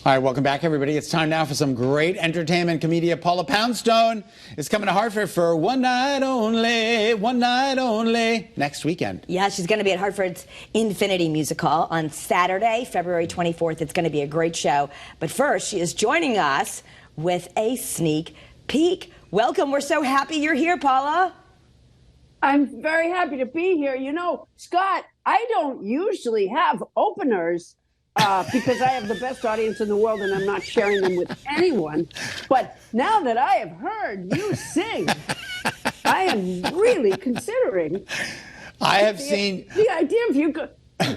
All right, welcome back, everybody. It's time now for some great entertainment. Comedian Paula Poundstone is coming to Hartford for one night only, next weekend. Yeah, she's going to be at Hartford's Infinity Musical on Saturday, February 24th. It's going to be a great show. But first, she is joining us with a sneak peek. Welcome. We're so happy you're here, Paula. I'm very happy to be here. You know, Scott, I don't usually have openers because I have the best audience in the world and I'm not sharing them with anyone. But now that I have heard you sing, I am really considering. I have seen the idea of you.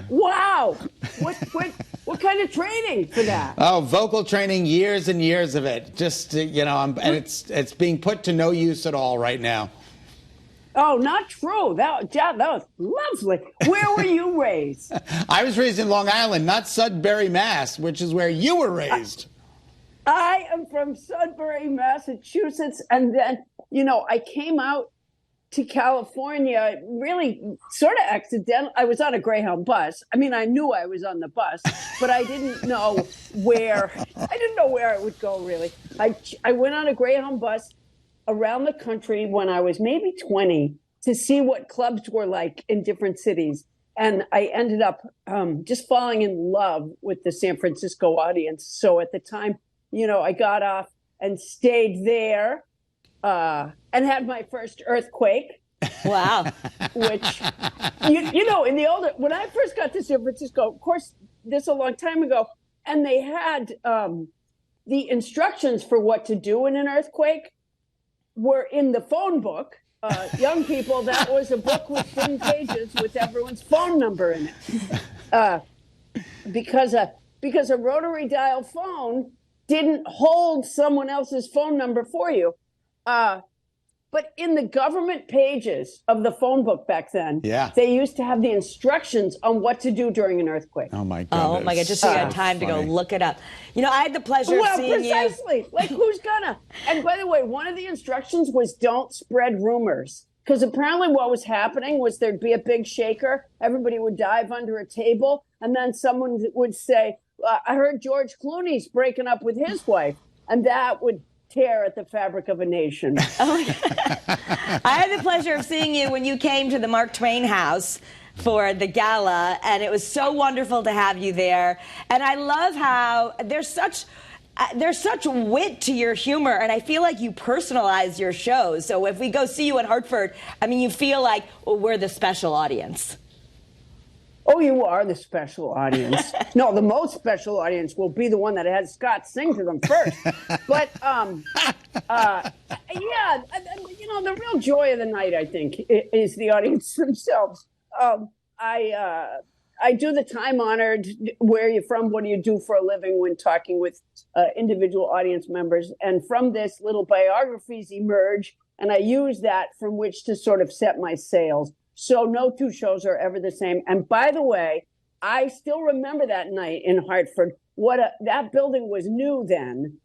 Wow, what kind of training for that? Oh, vocal training, years and years of it. Just and it's being put to no use at all right now. Oh, not true. That was lovely. Where were you raised? I was raised in Long Island, not Sudbury, Mass, which is where you were raised. I am from Sudbury, Massachusetts. And then, I came out to California really sort of accidentally. I was on a Greyhound bus. I mean, I knew I was on the bus, but I didn't know where. I didn't know where it would go, really. I went on a Greyhound bus around the country when I was maybe 20 to see what clubs were like in different cities. And I ended up just falling in love with the San Francisco audience. So at the time, I got off and stayed there and had my first earthquake. Wow. Which, when I first got to San Francisco, of course, this is a long time ago, and they had the instructions for what to do in an earthquake were in the phone book. Young people, that was a book with thin pages with everyone's phone number in it. Because a rotary dial phone didn't hold someone else's phone number for you. But in the government pages of the phone book back then, they used to have the instructions on what to do during an earthquake. Oh, my God. Oh, my God. Just so you had time to go look it up. I had the pleasure of seeing precisely. you. Like, who's gonna? And by the way, one of the instructions was don't spread rumors. Because apparently what was happening was there'd be a big shaker. Everybody would dive under a table. And then someone would say, I heard George Clooney's breaking up with his wife. And that would tear at the fabric of a nation. I had the pleasure of seeing you when you came to the Mark Twain house for the gala, and it was so wonderful to have you there. And I love how there's such wit to your humor, and I feel like you personalize your shows. So if we go see you in Hartford, I mean, you feel like, well, we're the special audience. Oh, you are the special audience. No, the most special audience will be the one that has Scott sing to them first. But, the real joy of the night, I think, is the audience themselves. I do the time-honored, where are you from, what do you do for a living, when talking with individual audience members. And from this, little biographies emerge, and I use that from which to sort of set my sails. So no two shows are ever the same. And by the way, I still remember that night in Hartford. That building was new then,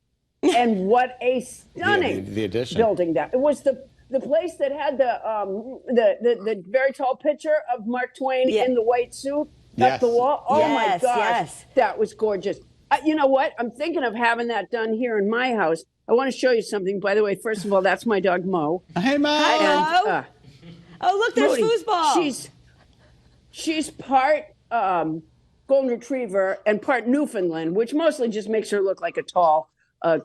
and what a stunning the addition. Building that. It was the place that had the very tall picture of Mark Twain in the white suit up the wall. Oh my gosh, that was gorgeous. You know what? I'm thinking of having that done here in my house. I want to show you something. By the way, first of all, that's my dog Mo. Hey, Mo. Hi, Mo. Oh, look, there's Modi. foosball. She's part golden retriever and part Newfoundland, which mostly just makes her look like a tall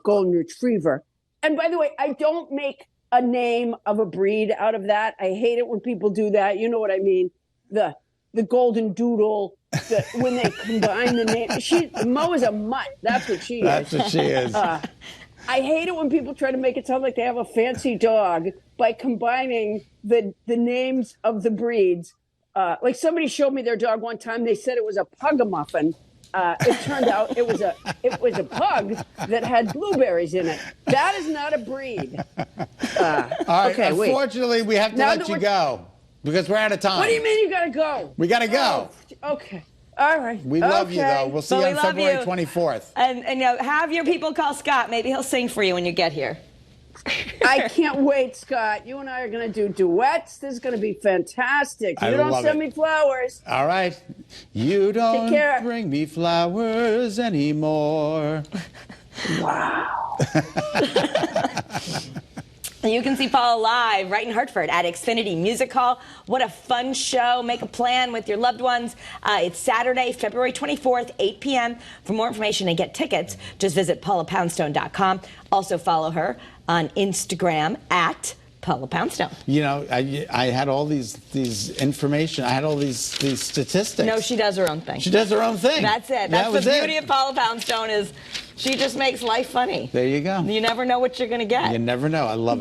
golden retriever. And by the way, I don't make a name of a breed out of that. I hate it when people do that. You know what I mean? The golden doodle. When they combine the name, Mo is a mutt. That's what she is. That's what she is. I hate it when people try to make it sound like they have a fancy dog by combining the names of the breeds. Like somebody showed me their dog one time. They said it was a Pugamuffin. It turned out it was a pug that had blueberries in it. That is not a breed. All right. Okay, unfortunately, we have to let you go because we're out of time. What do you mean you got to go? We got to go. Oh, okay. All right. We love you, though. We'll see you on February 24th. And have your people call Scott. Maybe he'll sing for you when you get here. I can't wait, Scott. You and I are going to do duets. This is going to be fantastic. You don't send me flowers. All right. You Take care. don't bring me flowers anymore. Wow. You can see Paula live right in Hartford at Xfinity Music Hall. What a fun show. Make a plan with your loved ones. It's Saturday, February 24th, 8 p.m. For more information and get tickets, just visit paulapoundstone.com. Also follow her on Instagram at Paula Poundstone. You know, I had all these information. I had all these statistics. No, she does her own thing. She does her own thing. That's it. That's the beauty of Paula Poundstone is she just makes life funny. There you go. You never know what you're going to get. You never know. I love it.